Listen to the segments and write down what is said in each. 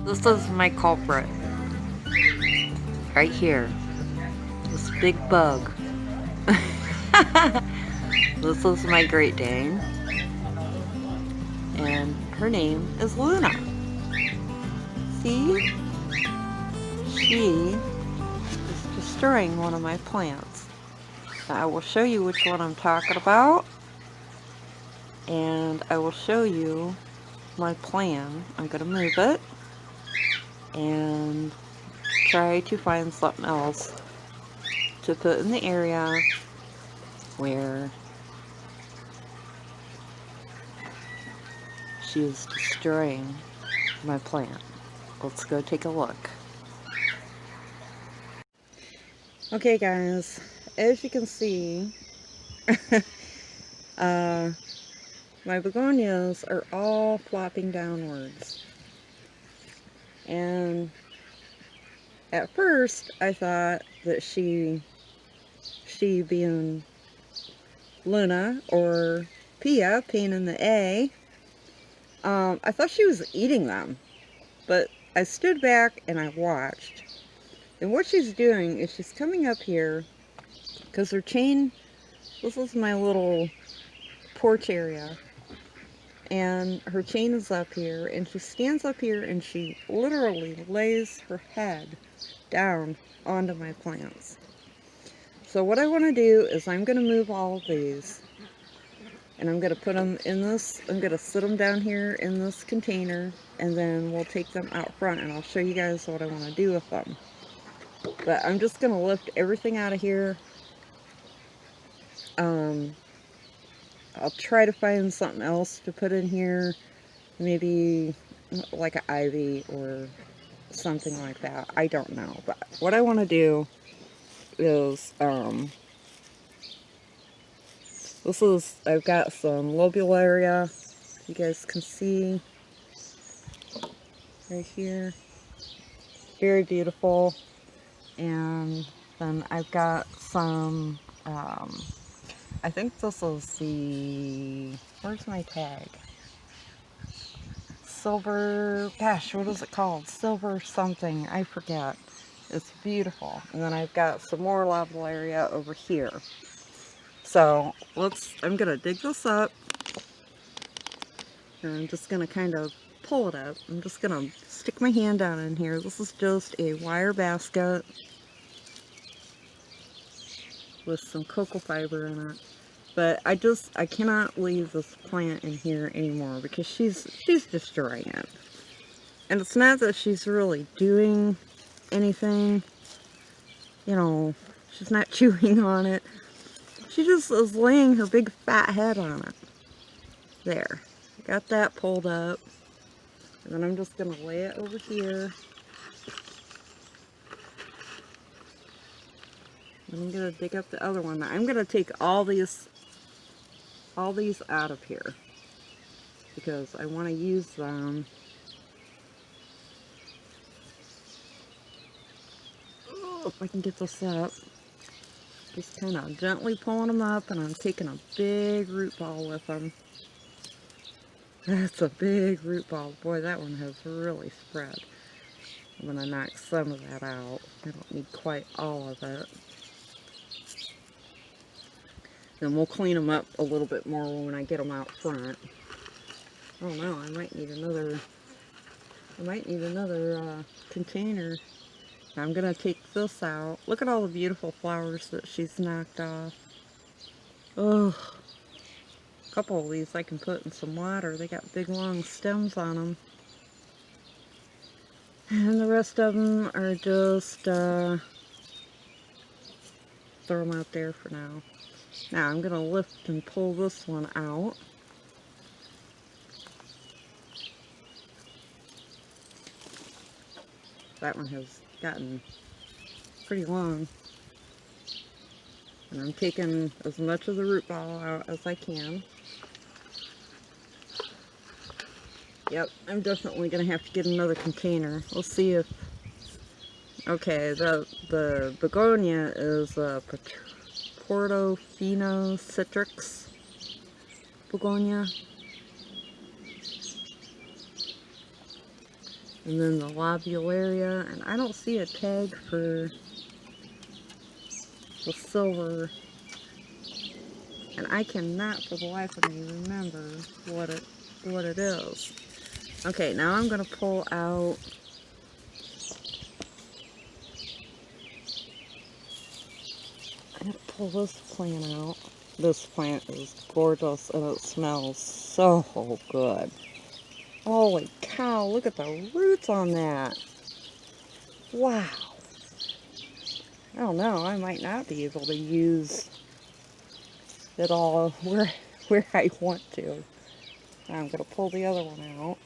This is my culprit. Right here. This big bug. This is my Great Dane. And her name is Luna. See? She is destroying one of my plants. Now I will show you which one I'm talking about. And I will show you my plan. I'm going to move it and try to find something else to put in the area where she is destroying my plant. Let's go take a look. Okay guys, as you can see, my begonias are all flopping downwards. And at first I thought that she being Luna or Pia, pain in the A, I thought she was eating them. But I stood back and I watched. And what she's doing is she's coming up here because her chain, this is my little porch area, and her chain is up here, and she stands up here and she literally lays her head down onto my plants. So what I want to do is I'm going to move all of these, and I'm going to put them in this, I'm going to sit them down here in this container, and then we'll take them out front and I'll show you guys what I want to do with them. But I'm just going to lift everything out of here. I'll try to find something else to put in here, maybe like an ivy or something like that. I don't know, but what I want to do is, I've got some lobularia, you guys can see right here, very beautiful. And then I've got some, I think this is the, where's my tag? Silver, gosh, what is it called? Silver something, I forget. It's beautiful. And then I've got some more lobularia over here. So I'm gonna dig this up, and I'm just gonna kind of pull it up. I'm just gonna stick my hand down in here. This is just a wire basket with some cocoa fiber in it. But I cannot leave this plant in here anymore because she's destroying it. And it's not that she's really doing anything, you know, she's not chewing on it. She just is laying her big fat head on it. There. Got that pulled up. And then I'm just going to lay it over here. And I'm going to dig up the other one. Now, I'm going to take all these out of here because I want to use them. Oh, if I can get this up. Just kind of gently pulling them up, and I'm taking a big root ball with them. That's a big root ball. Boy, that one has really spread. I'm going to knock some of that out. I don't need quite all of it. Then we'll clean them up a little bit more when I get them out front. Oh no, I might need another container. I'm going to take this out. Look at all the beautiful flowers that she's knocked off. Oh, a couple of these I can put in some water. They got big long stems on them. And the rest of them are just, throw them out there for now. Now I'm going to lift and pull this one out. That one has gotten pretty long. And I'm taking as much of the root ball out as I can. Yep, I'm definitely going to have to get another container. We'll see if... Okay, the begonia is Portofino citrix begonia. And then the lobularia, and I don't see a tag for the silver, and I cannot for the life of me remember what it is. Okay, now I'm gonna pull out this plant out. This plant is gorgeous and it smells so good. Holy cow, look at the roots on that. Wow. I don't know, I might not be able to use it all where I want to. I'm going to pull the other one out.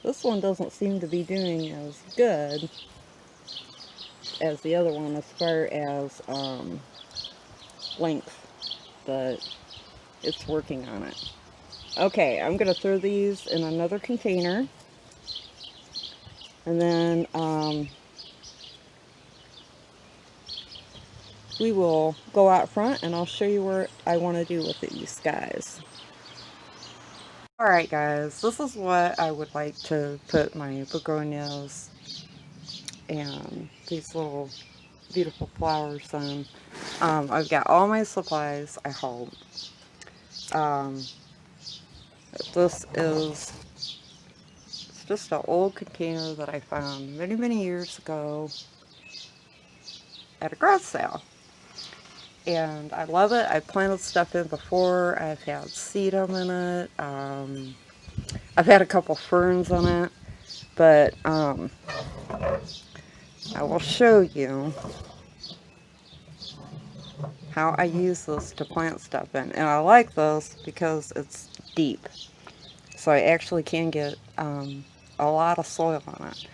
This one doesn't seem to be doing as good as the other one as far as length, but it's working on it. Okay, I'm going to throw these in another container, and then we will go out front and I'll show you what I want to do with these guys. Alright guys, this is what I would like to put my begonias and these little beautiful flowers in. I've got all my supplies, I hope. This is it's just an old container that I found many years ago at a garage sale. And I love it. I've planted stuff in before. I've had sedum in it. I've had a couple ferns in it. But I will show you how I use this to plant stuff in. And I like this because it's deep. So I actually can get a lot of soil on it.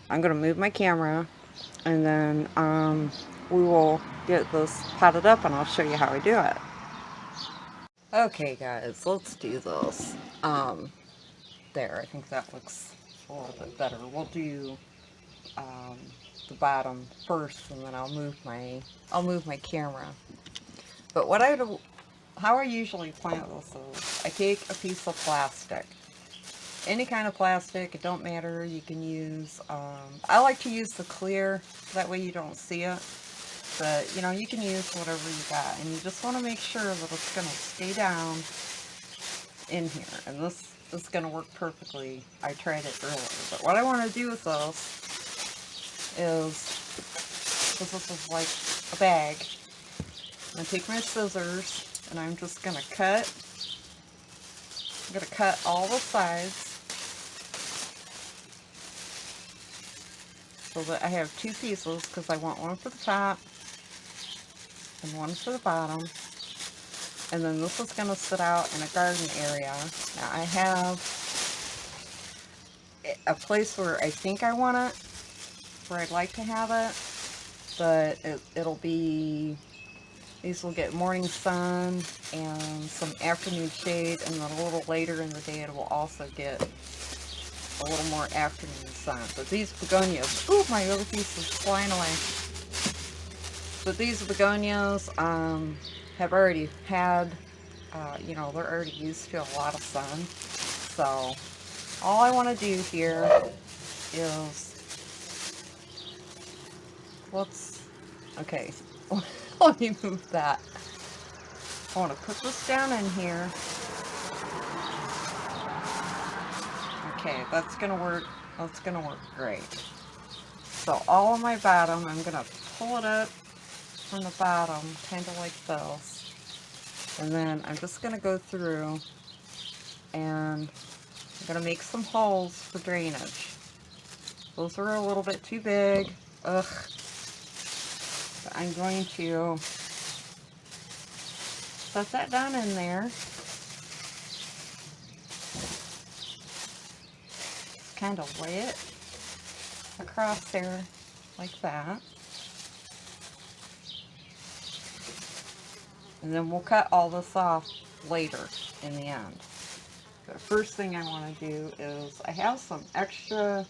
I'm going to move my camera and then we will get this potted up and I'll show you how I do it. Okay guys, let's do this. There, I think that looks a little bit better. We'll do the bottom first and then I'll move my camera. But how I usually plant this is I take a piece of plastic. Any kind of plastic, it don't matter. You can use, I like to use the clear, that way you don't see it. But, you know, you can use whatever you got. And you just want to make sure that it's going to stay down in here. And this is going to work perfectly. I tried it earlier. But what I want to do with this is, because this is like a bag, I'm going to take my scissors and I'm just going to cut. I'm going to cut all the sides so that I have two pieces, because I want one for the top and one for the bottom. And then this is going to sit out in a garden area. Now I have a place where I think I want it, where I'd like to have it, but it'll be, these will get morning sun and some afternoon shade, and then a little later in the day it will also get a little more afternoon sun. But these begonias, ooh, my other piece is flying away. But these begonias have already had, you know, they're already used to a lot of sun. So all I want to do here is, okay, let me move that. I want to put this down in here. Okay, that's gonna work. That's gonna work great. So all of my bottom, I'm gonna pull it up from the bottom, kind of like this, and then I'm just gonna go through and I'm gonna make some holes for drainage. Those are a little bit too big. Ugh. But I'm going to set that down in there. Kind of lay it across there like that. And then we'll cut all this off later in the end. The first thing I want to do is, I have some extra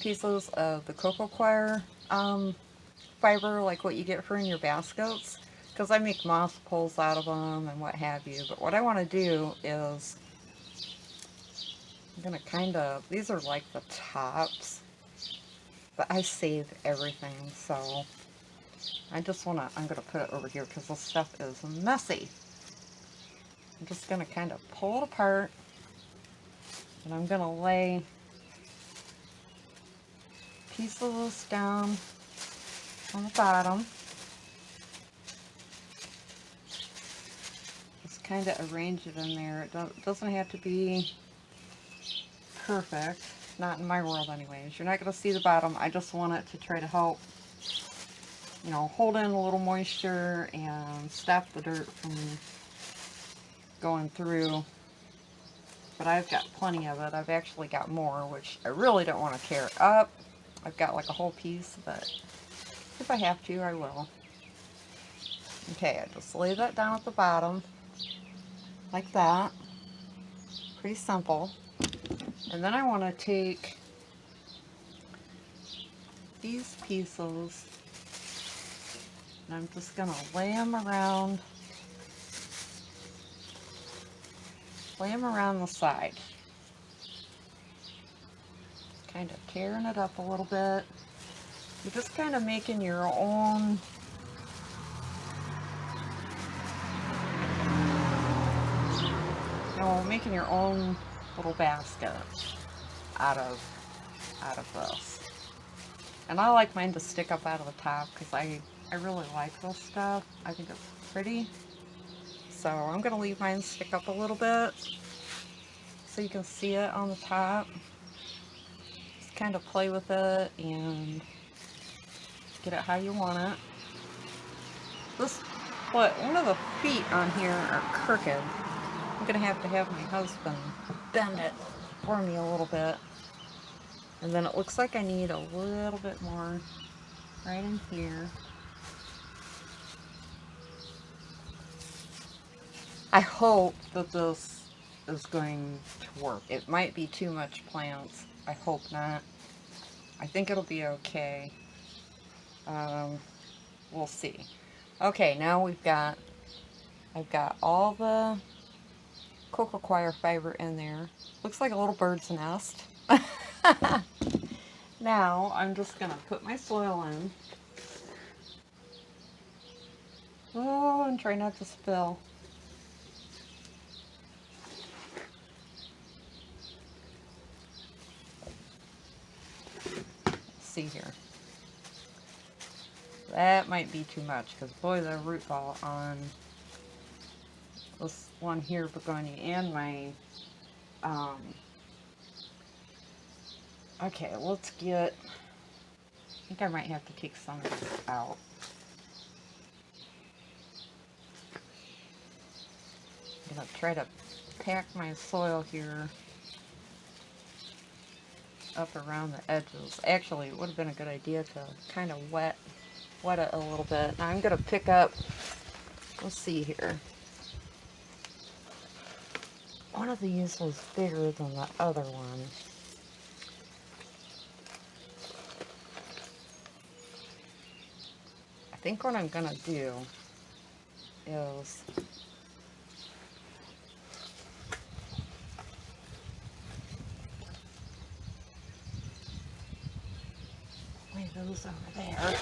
pieces of the cocoa coir fiber, like what you get for in your baskets, because I make moss poles out of them and what have you. But what I want to do is I'm gonna kind of, these are like the tops, but I save everything, so I just wanna, I'm gonna put it over here because this stuff is messy. I'm just gonna kind of pull it apart, and I'm gonna lay a piece of this down on the bottom. Just kind of arrange it in there. It doesn't have to be perfect, not in my world anyways. You're not going to see the bottom. I just want it to try to help, you know, hold in a little moisture and stop the dirt from going through. But I've got plenty of it. I've actually got more, which I really don't want to tear up. I've got like a whole piece, but if I have to, I will. Okay, I just lay that down at the bottom like that. Pretty simple. And then I want to take these pieces and I'm just going to lay them around the side. Kind of tearing it up a little bit. You're just kind of making your own making your own little basket out of this. And I like mine to stick up out of the top because I really like this stuff. I think it's pretty. So I'm going to leave mine stick up a little bit so you can see it on the top. Just kind of play with it and get it how you want it. One of the feet on here are crooked. I'm going to have my husband bend it for me a little bit. And then it looks like I need a little bit more right in here. I hope that this is going to work. It might be too much plants. I hope not. I think it'll be okay. We'll see. Okay, now I've got all the cocoa coir fiber in there. Looks like a little bird's nest. Now I'm just gonna put my soil in. Oh, and try not to spill. Let's see here. That might be too much because boy, the root ball on this one here, begonia, and my okay, let's get, I think I might have to take some of this out. I'm going to try to pack my soil here up around the edges. Actually, it would have been a good idea to kind of wet it a little bit. Now I'm going to pick up, let's see here. One of these was bigger than the other one. I think what I'm going to do is lay those over there.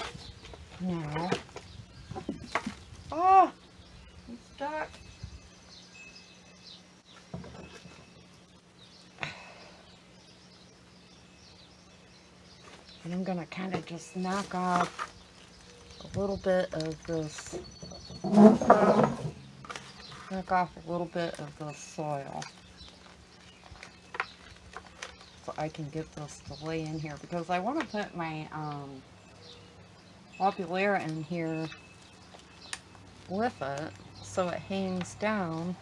Now, oh, I'm stuck. And I'm going to kind of just knock off a little bit of this, knock off a little bit of the soil so I can get this to lay in here, because I want to put my Lopulera in here with it so it hangs down.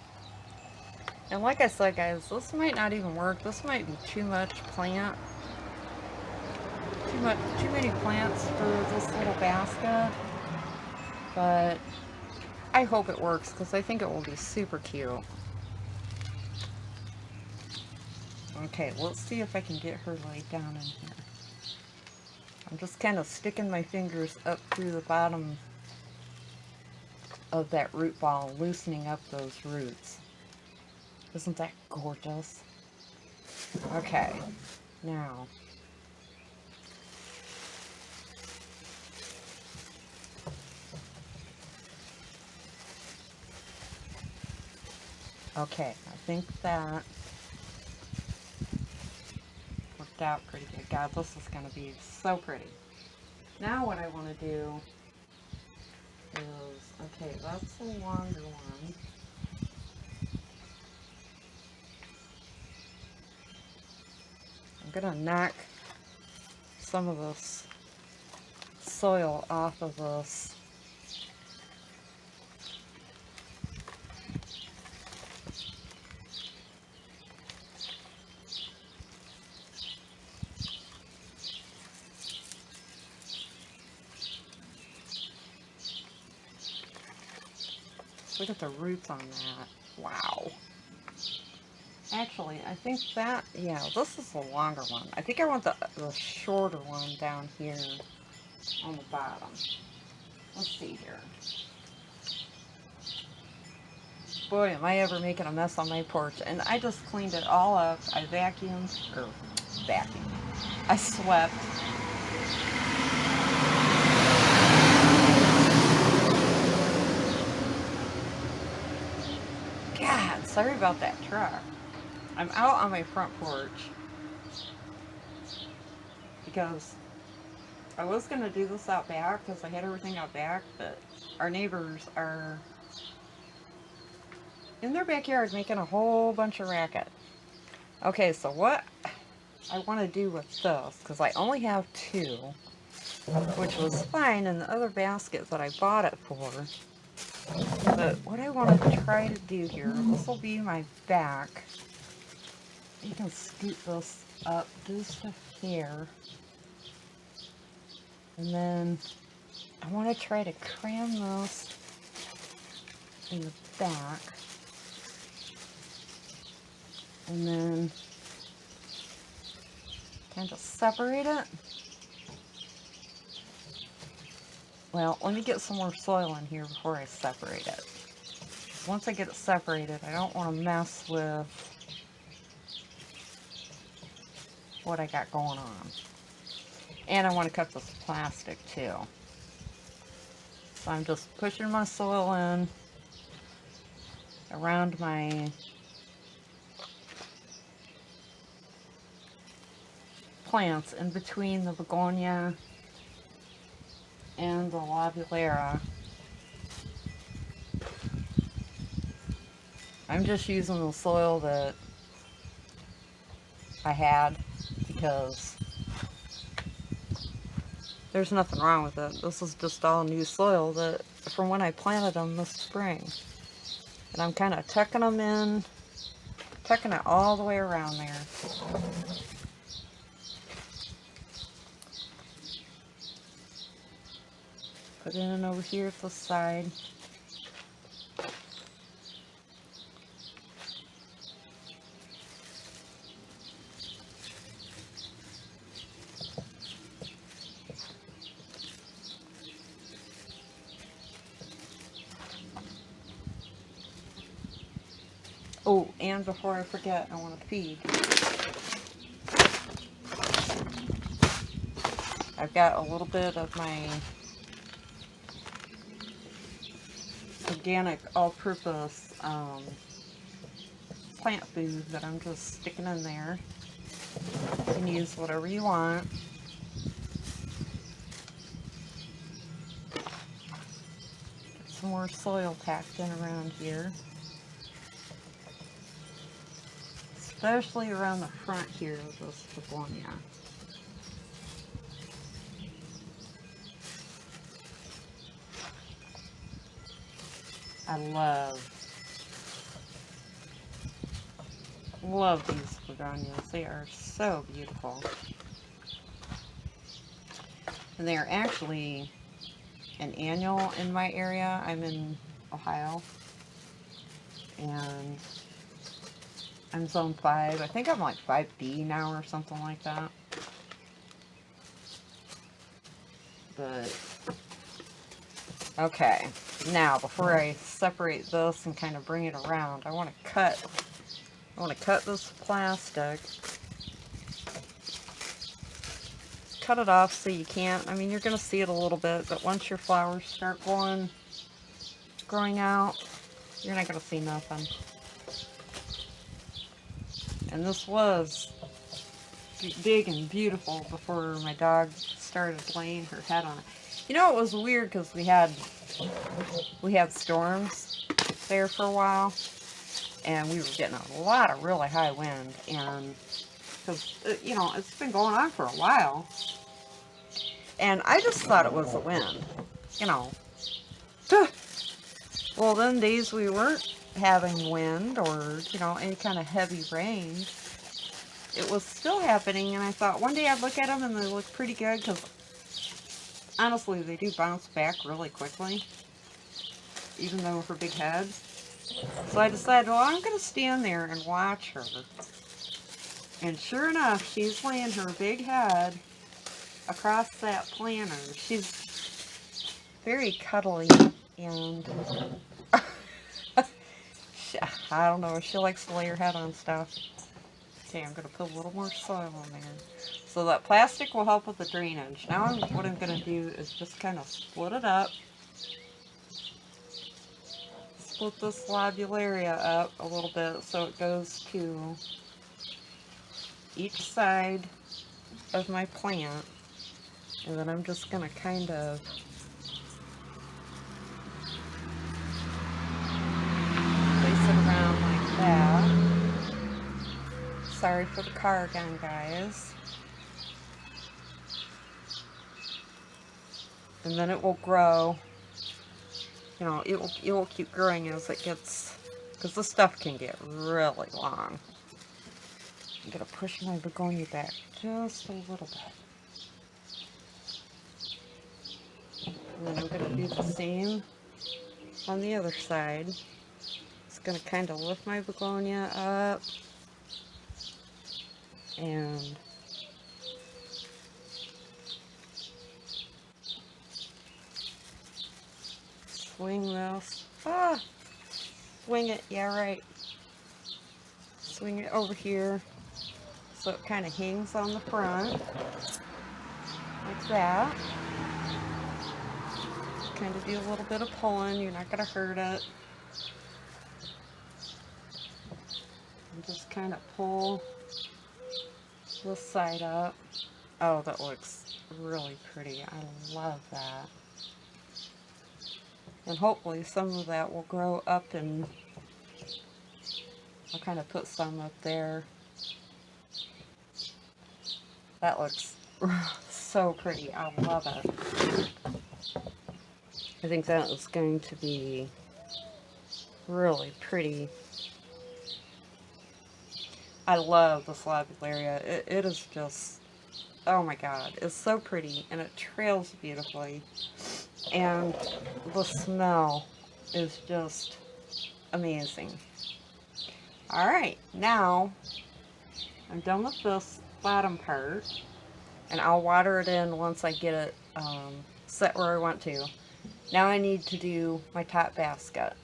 And like I said, guys, this might not even work. This might be too much plant. Too many plants for this little basket, but I hope it works because I think it will be super cute. Okay, let's see if I can get her laid down in here. I'm just kind of sticking my fingers up through the bottom of that root ball and loosening up those roots. Isn't that gorgeous? Okay, now. Okay, I think that worked out pretty good. God, this is going to be so pretty. Now what I want to do is, okay, that's the longer one. I'm going to knock some of this soil off of this. Look at the roots on that. Wow. Actually, I think that, yeah, this is the longer one. I think I want the shorter one down here on the bottom. Let's see here. Boy, am I ever making a mess on my porch. And I just cleaned it all up. I vacuumed. I swept. God, sorry about that truck. I'm out on my front porch because I was going to do this out back because I had everything out back, but our neighbors are in their backyard making a whole bunch of racket. Okay, so what I want to do with this, because I only have 2, which was fine in the other basket that I bought it for, but what I want to try to do here, this will be my back. You can scoot this up just a hair, and then I want to try to cram this in the back, and then kind of separate it. Well, let me get some more soil in here before I separate it. Once I get it separated, I don't want to mess with what I got going on. And I want to cut this plastic too. So I'm just pushing my soil in around my plants in between the begonia and the lobulera. I'm just using the soil that I had because there's nothing wrong with it. This is just all new soil that from when I planted them this spring. And I'm kind of tucking them in, tucking it all the way around there. Put it in over here at the side. Oh, and before I forget, I want to feed. I've got a little bit of my organic all-purpose plant food that I'm just sticking in there. You can use whatever you want. Get some more soil packed in around here. Especially around the front here of this begonia. I love these begonias. They are so beautiful. And they are actually an annual in my area. I'm in Ohio. And I'm zone 5. I think I'm like 5B now or something like that. But, okay. Now, before I separate this and kind of bring it around, I want to cut this plastic cut it off so you can't. I mean, you're going to see it a little bit, but once your flowers start growing out, you're not going to see nothing. And this was big and beautiful before my dog started laying her head on it. You know, it was weird because we had storms there for a while, and we were getting a lot of really high wind, and because, you know, it's been going on for a while, and I just thought it was the wind, you know. Well, then days we weren't having wind or, you know, any kind of heavy rain, it was still happening, and I thought one day I'd look at them and they look pretty good, because honestly they do bounce back really quickly, even though with her big heads. So I decided, well, I'm going to stand there and watch her. And sure enough, she's laying her big head across that planter. She's very cuddly, and I don't know, she likes to lay her head on stuff. Okay, I'm going to put a little more soil in there. So that plastic will help with the drainage. Now what I'm going to do is just kind of split it up. Split this lobularia up a little bit so it goes to each side of my plant. And then I'm just going to kind of place it around like that. Sorry for the car again, guys. And then it will grow. You know, it will keep growing as it gets, because this stuff can get really long. I'm going to push my begonia back just a little bit. And then I'm going to do the same on the other side. Just going to kind of lift my begonia up and swing this. Swing it, yeah, right. Swing it over here so it kind of hangs on the front, like that. Kind of do a little bit of pulling, you're not going to hurt it. And just kind of pull this side up. Oh, that looks really pretty. I love that. And hopefully some of that will grow up, and I'll kind of put some up there. That looks so pretty. I love it. I think that is going to be really pretty. I love this lobularia. It is just, oh my god, it's so pretty, and it trails beautifully. And the smell is just amazing. Alright, now I'm done with this bottom part, and I'll water it in once I get it set where I want to. Now I need to do my top basket.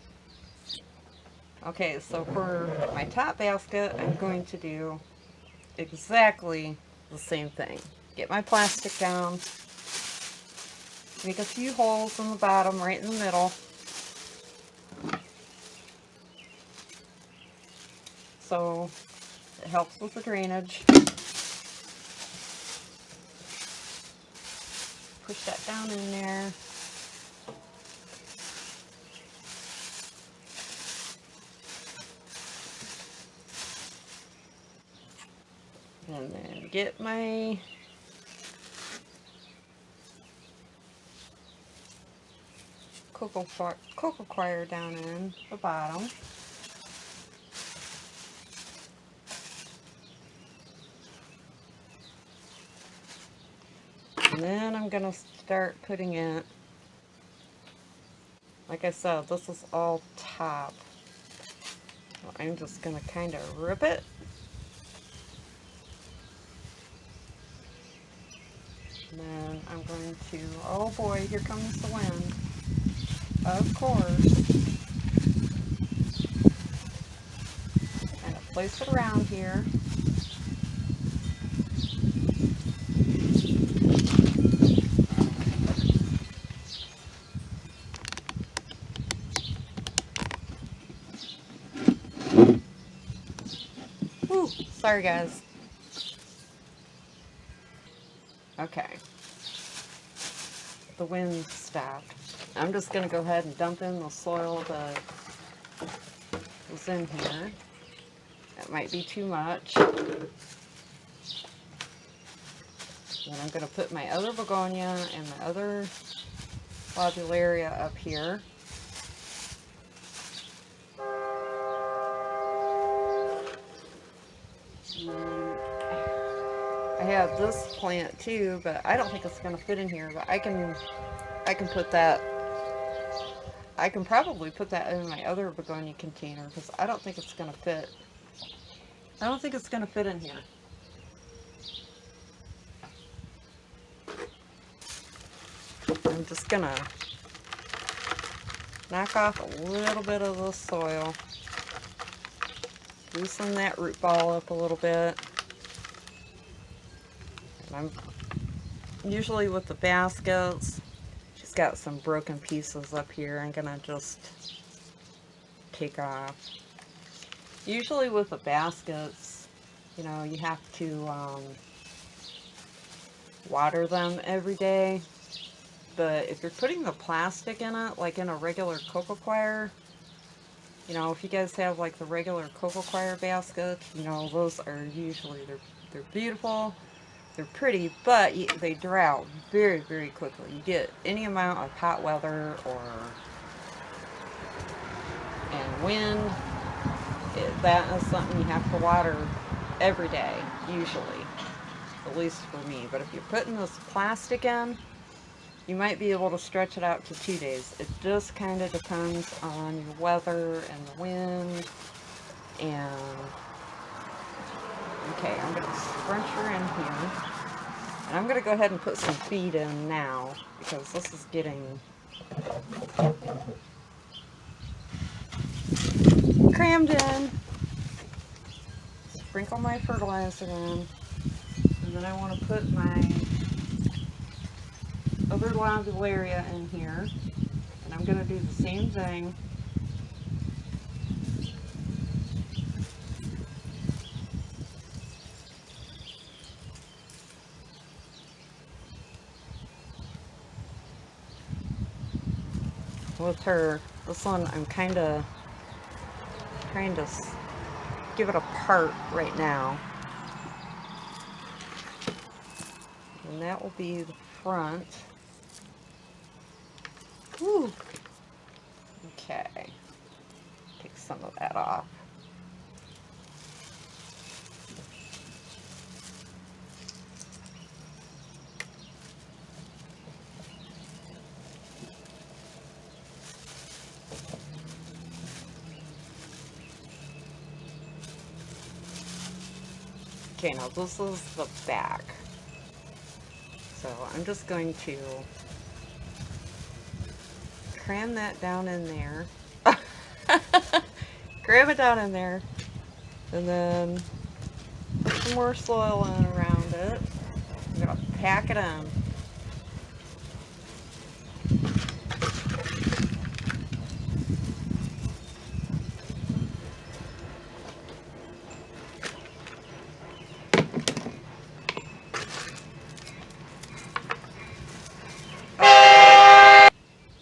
Okay, so for my top basket, I'm going to do exactly the same thing. Get my plastic down, make a few holes in the bottom, right in the middle, so it helps with the drainage. Push that down in there. And then get my cocoa coir down in the bottom. And then I'm going to start putting it, like I said, this is all top. So I'm just going to kind of rip it. And then I'm going to, oh boy, here comes the wind. Of course. Kind of place it around here. Whew, sorry guys. Okay. The wind stopped. I'm just going to go ahead and dump in the soil that was in here. That might be too much. And I'm going to put my other begonia and my other lobularia up here. I have this plant too, but I don't think it's going to fit in here, but I can put that, I can probably put that in my other begonia container because I don't think it's going to fit. I don't think it's going to fit in here. I'm just going to knock off a little bit of the soil, loosen that root ball up a little bit. And I'm usually with the baskets, she's got some broken pieces up here I'm gonna just take off. Usually with the baskets, you know, you have to water them every day, but if you're putting the plastic in it, like in a regular cocoa coir, you know, if you guys have like the regular cocoa coir baskets, you know, those are usually, they're beautiful. They're pretty, but they dry out very, very quickly. You get any amount of hot weather and wind, that is something you have to water every day, usually, at least for me. But if you're putting this plastic in, you might be able to stretch it out to 2 days. It just kind of depends on your weather and the wind. And okay, I'm going to scrunch her in here. And I'm going to go ahead and put some feed in now because this is getting crammed in. Sprinkle my fertilizer in. And then I want to put my other lobularia in here. And I'm going to do the same thing. With her, this one I'm kind of trying to give it a part right now. And that will be the front. Whew. Okay. Take some of that off. Okay, now this is the back. So I'm just going to cram that down in there. Cram it down in there. And then put some more soil in around it. I'm going to pack it in.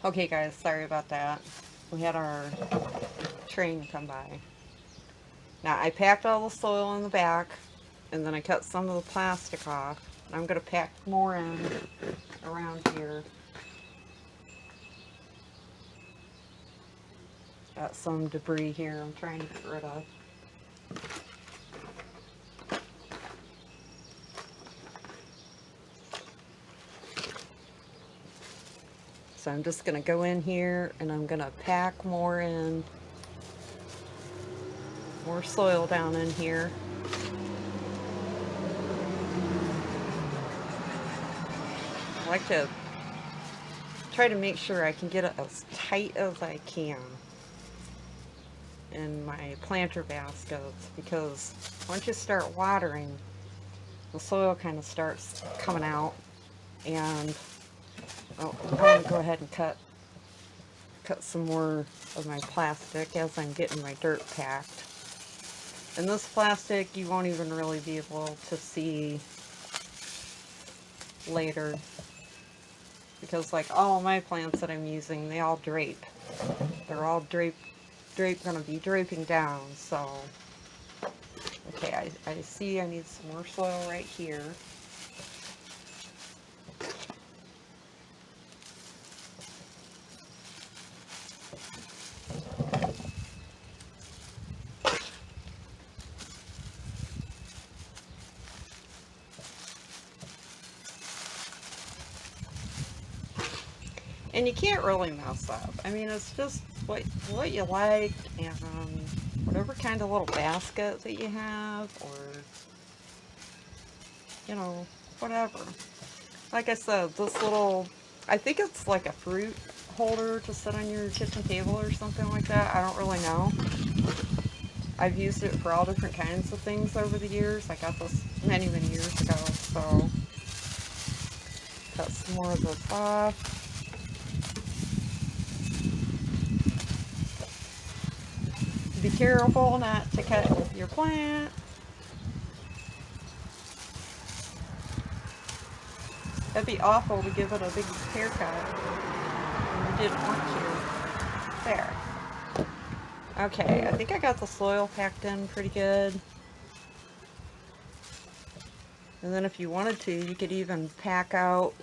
Okay guys, sorry about that. We had our train come by. Now I packed all the soil in the back and then I cut some of the plastic off. I'm going to pack more in around here. Got some debris here I'm trying to get rid of. So I'm just going to go in here and I'm going to pack more in, more soil down in here. I like to try to make sure I can get it as tight as I can in my planter baskets, because once you start watering, the soil kind of starts coming out. And oh, I'm going to go ahead and cut some more of my plastic as I'm getting my dirt packed. And this plastic you won't even really be able to see later, because like all my plants that I'm using, they all drape. They're all gonna be draping down, so. Okay, I see I need some more soil right here. And you can't really mess up. I mean, it's just what you like, and whatever kind of little basket that you have, or, you know, whatever. Like I said, this little, I think it's like a fruit holder to sit on your kitchen table or something like that. I don't really know. I've used it for all different kinds of things over the years. I got this many, many years ago, so cut some more of this off. Be careful not to cut with your plant. That'd be awful to give it a big haircut. You didn't want to. There. Okay, I think I got the soil packed in pretty good. And then if you wanted to, you could even pack out.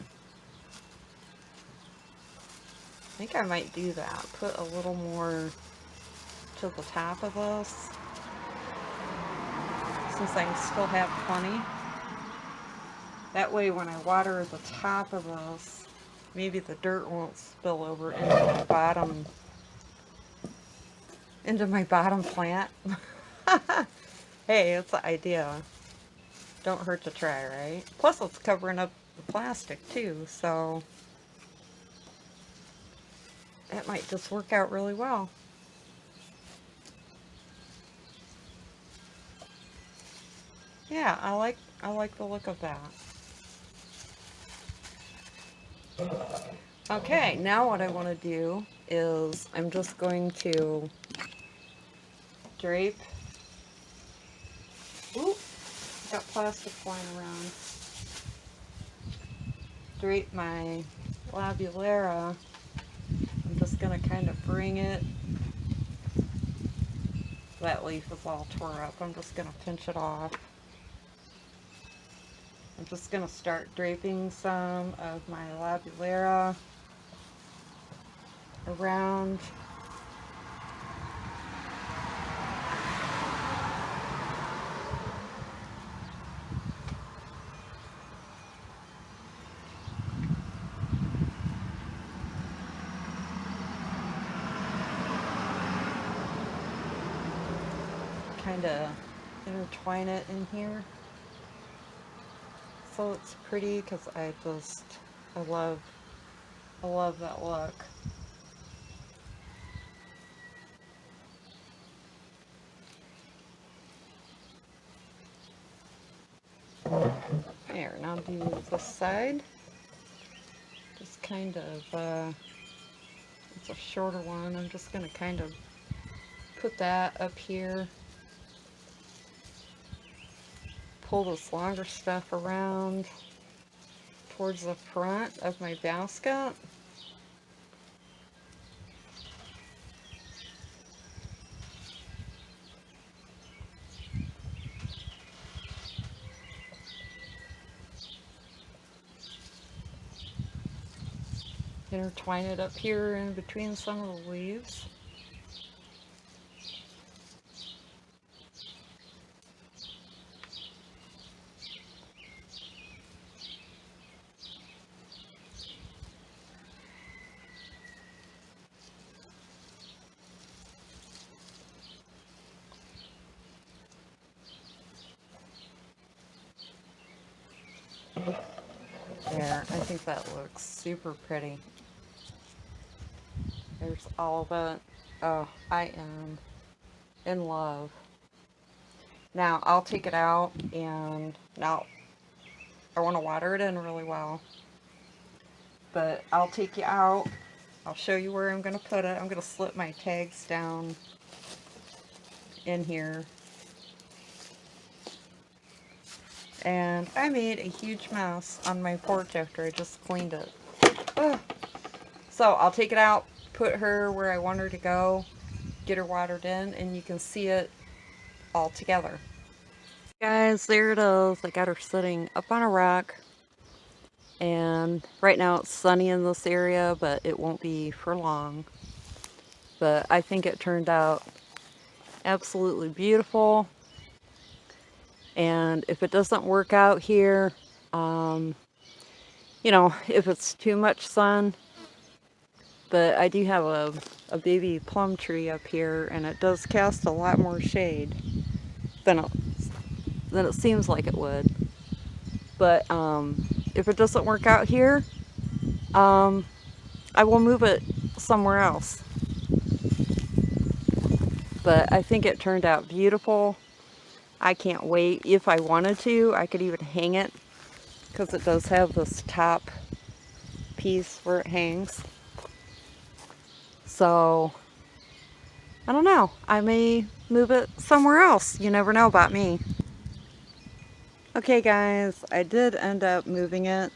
I think I might do that. Put a little more to the top of this, since I still have plenty. That way when I water the top of this, maybe the dirt won't spill over into my bottom plant. Hey, it's an idea. Don't hurt to try, right? Plus it's covering up the plastic too, so that might just work out really well. Yeah, I like the look of that. Okay, now what I want to do is I'm just going to drape. Oop, got plastic flying around. Drape my labulera. I'm just going to kind of bring it. That leaf is all tore up. I'm just going to pinch it off. I'm just going to start draping some of my labulera around. Kind of intertwine it in here so it's pretty, because I love that look. There, now do this side. Just kind of, it's a shorter one. I'm just going to kind of put that up here. Pull this longer stuff around towards the front of my basket. Intertwine it up here in between some of the leaves. There, I think that looks super pretty. There's all of it. Oh, I am in love. Now, I'll take it out, and now I want to water it in really well. But I'll take you out. I'll show you where I'm going to put it. I'm going to slip my tags down in here. And I made a huge mess on my porch after I just cleaned it. Ugh. So I'll take it out, put her where I want her to go, get her watered in, and you can see it all together. Guys, there it is. I got her sitting up on a rock. And right now it's sunny in this area, but it won't be for long. But I think it turned out absolutely beautiful. And if it doesn't work out here, you know, if it's too much sun, but I do have a baby plum tree up here, and it does cast a lot more shade than it seems like it would. But if it doesn't work out here, I will move it somewhere else. But I think it turned out beautiful. I can't wait. If I wanted to, I could even hang it, because it does have this top piece where it hangs. So, I don't know. I may move it somewhere else. You never know about me. Okay guys, I did end up moving it.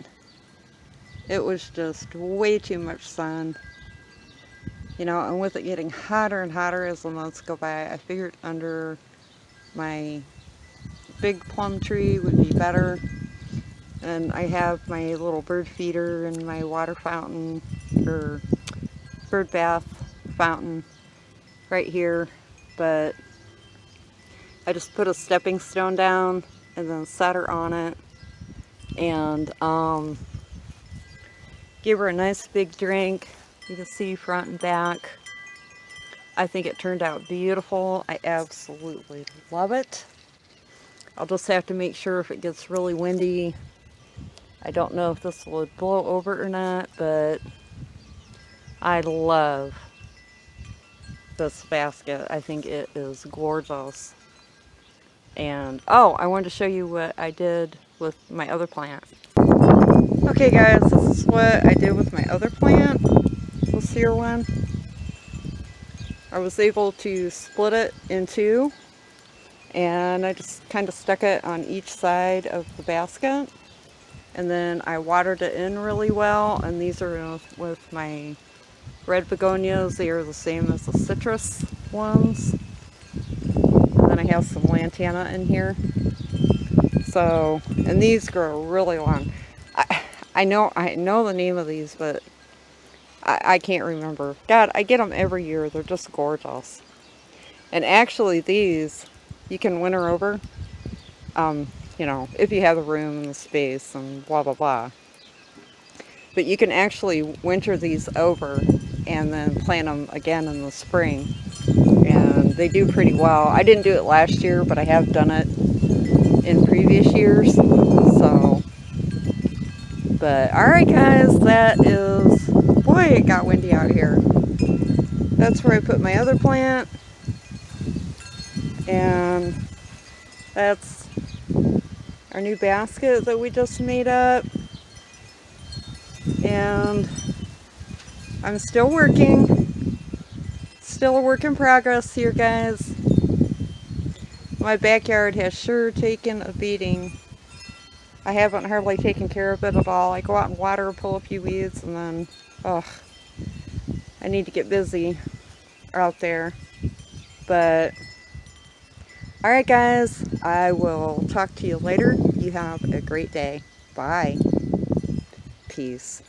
It was just way too much sun. You know, and with it getting hotter and hotter as the months go by, I figured under my big plum tree would be better. And I have my little bird feeder and my water fountain, or bird bath fountain right here. But I just put a stepping stone down and then set her on it. And give her a nice big drink. You can see front and back. I think it turned out beautiful. I absolutely love it. I'll just have to make sure if it gets really windy. I don't know if this will blow over or not, but I love this basket. I think it is gorgeous. And oh, I wanted to show you what I did with my other plant. Okay guys, this is what I did with my other plant, this here one. I was able to split it in two, and I just kind of stuck it on each side of the basket, and then I watered it in really well. And these are with my red begonias. They are the same as the citrus ones. And then I have some lantana in here. So, and these grow really long. I know the name of these, but I can't remember. God, I get them every year. They're just gorgeous. And actually these, you can winter over, you know, if you have the room and the space and blah, blah, blah. But you can actually winter these over and then plant them again in the spring. And they do pretty well. I didn't do it last year, but I have done it in previous years. So, but alright guys, that is, boy, it got windy out here. That's where I put my other plant. And that's our new basket that we just made up. And I'm still working. Still a work in progress here, guys. My backyard has sure taken a beating. I haven't hardly taken care of it at all. I go out and water, pull a few weeds, and then, ugh, I need to get busy out there. But, alright guys, I will talk to you later. You have a great day. Bye. Peace.